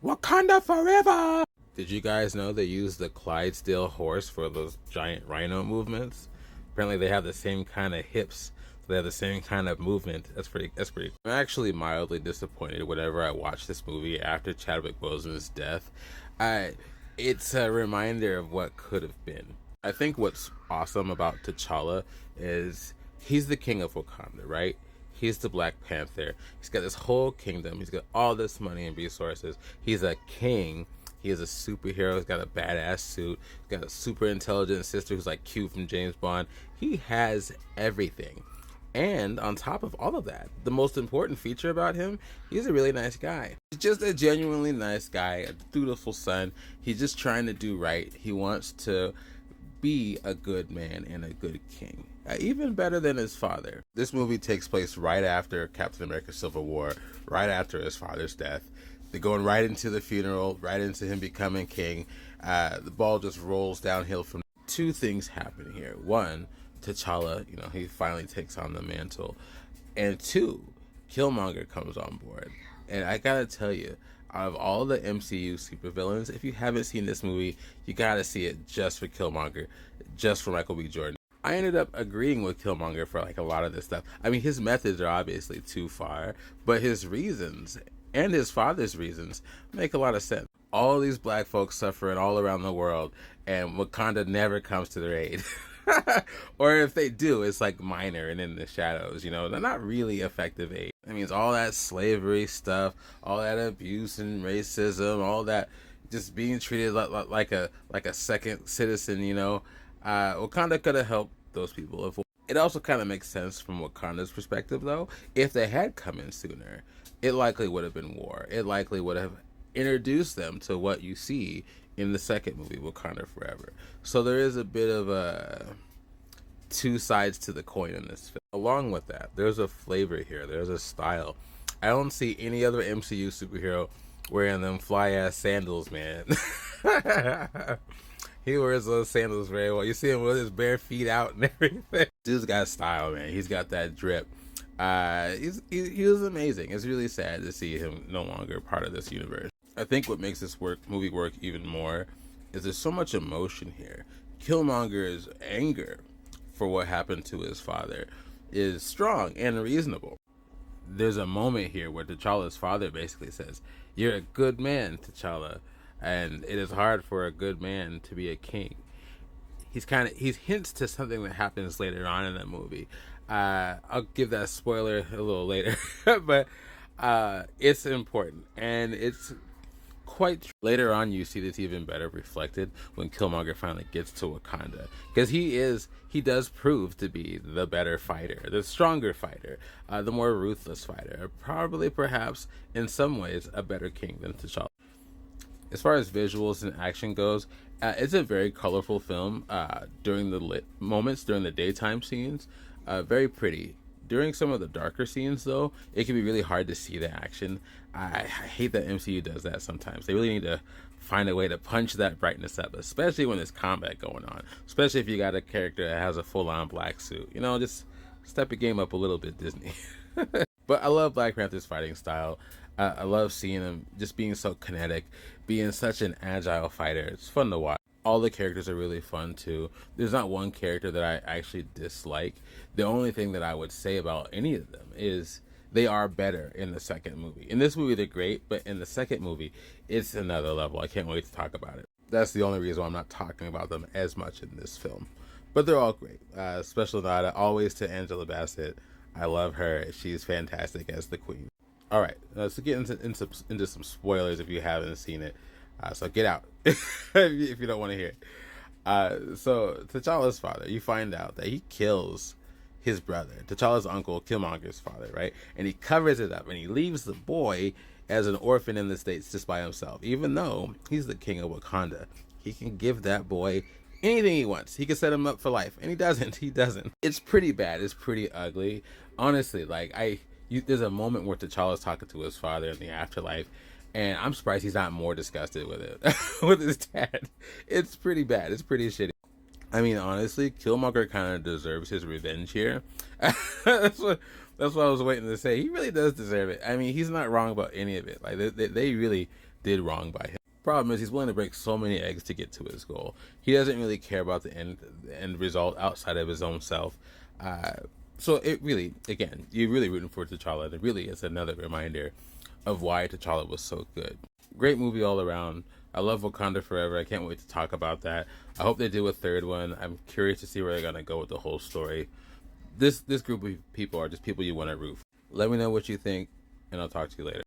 Wakanda forever! Did you guys know they use the Clydesdale horse for those giant rhino movements? Apparently they have the same kind of hips. So they have the same kind of movement. That's pretty cool. I'm actually mildly disappointed whenever I watch this movie after Chadwick Boseman's death. It's a reminder of what could have been. I think what's awesome about T'Challa is he's the king of Wakanda, right? He's the Black Panther. He's got this whole kingdom. He's got all this money and resources. He's a king. He is a superhero. He's got a badass suit. He's got a super intelligent sister who's like Q from James Bond. He has everything. And on top of all of that, the most important feature about him, he's a really nice guy. He's just a genuinely nice guy, a dutiful son. He's just trying to do right. He wants to be a good man and a good king. Even better than his father. This movie takes place right after Captain America Civil War, right after his father's death. They're going right into the funeral, right into him becoming king. The ball just rolls downhill from two things happen here. One, T'Challa, he finally takes on the mantle. And two, Killmonger comes on board. And I gotta tell you, out of all the MCU supervillains, if you haven't seen this movie, you gotta see it just for Killmonger, just for Michael B. Jordan. I ended up agreeing with Killmonger for like a lot of this stuff. I mean, his methods are obviously too far, but his reasons and his father's reasons make a lot of sense. All these black folks suffering all around the world, and Wakanda never comes to their aid. Or if they do, it's like minor and in the shadows, they're not really effective aid. That means all that slavery stuff, all that abuse and racism, all that just being treated like a second citizen, Wakanda could have helped those people. It also kind of makes sense from Wakanda's perspective, though. If they had come in sooner, it likely would have been war. It likely would have introduced them to what you see in the second movie, Wakanda Forever. So there is a bit of two sides to the coin in this film. Along with that, there's a flavor here. There's a style. I don't see any other MCU superhero wearing them fly-ass sandals, man. He wears those sandals very well. You see him with his bare feet out and everything. Dude's got style, man. He's got that drip. He was amazing. It's really sad to see him no longer part of this universe. I think what makes this movie work even more is there's so much emotion here. Killmonger's anger for what happened to his father is strong and reasonable. There's a moment here where T'Challa's father basically says, "You're a good man, T'Challa, and it is hard for a good man to be a king." He hints to something that happens later on in the movie. I'll give that spoiler a little later, but it's important, and it's quite later on. You see this even better reflected when Killmonger finally gets to Wakanda, because he does prove to be the better fighter, the stronger fighter, the more ruthless fighter, probably perhaps in some ways a better king than T'Challa. As far as visuals and action goes, it's a very colorful film. During the lit moments, during the daytime scenes, very pretty. During some of the darker scenes, though, it can be really hard to see the action. I hate that MCU does that sometimes. They really need to find a way to punch that brightness up, especially when there's combat going on. Especially if you got a character that has a full-on black suit. Just step your game up a little bit, Disney. But I love Black Panther's fighting style. I love seeing him just being so kinetic, being such an agile fighter. It's fun to watch. All the characters are really fun too. There's not one character that I actually dislike. The only thing that I would say about any of them is they are better in the second movie. In this movie, they're great, but in the second movie, it's another level. I can't wait to talk about it. That's the only reason why I'm not talking about them as much in this film. But they're all great. Special nod always to Angela Bassett. I love her. She's fantastic as the queen. All right, let's get into some spoilers if you haven't seen it. So get out if you don't want to hear it. So T'Challa's father, you find out that he kills his brother, T'Challa's uncle, Killmonger's father, right? And he covers it up, and he leaves the boy as an orphan in the States just by himself. Even though he's the king of Wakanda, he can give that boy anything he wants. He can set him up for life, and he doesn't. It's pretty bad. It's pretty ugly. Honestly, there's a moment where T'Challa's talking to his father in the afterlife, and I'm surprised he's not more disgusted with it, with his dad. It's pretty bad. It's pretty shitty. I mean, honestly, Killmonger kind of deserves his revenge here. That's what I was waiting to say. He really does deserve it. I mean, he's not wrong about any of it. Like they really did wrong by him. Problem is, he's willing to break so many eggs to get to his goal. He doesn't really care about the end result outside of his own self. So it really, again, you're really rooting for T'Challa, and it really is another reminder of why T'Challa was so good. Great movie all around. I love Wakanda Forever. I can't wait to talk about that. I hope they do a third one. I'm curious to see where they're gonna go with the whole story. This group of people are just people you want to root for. Let me know what you think, and I'll talk to you later.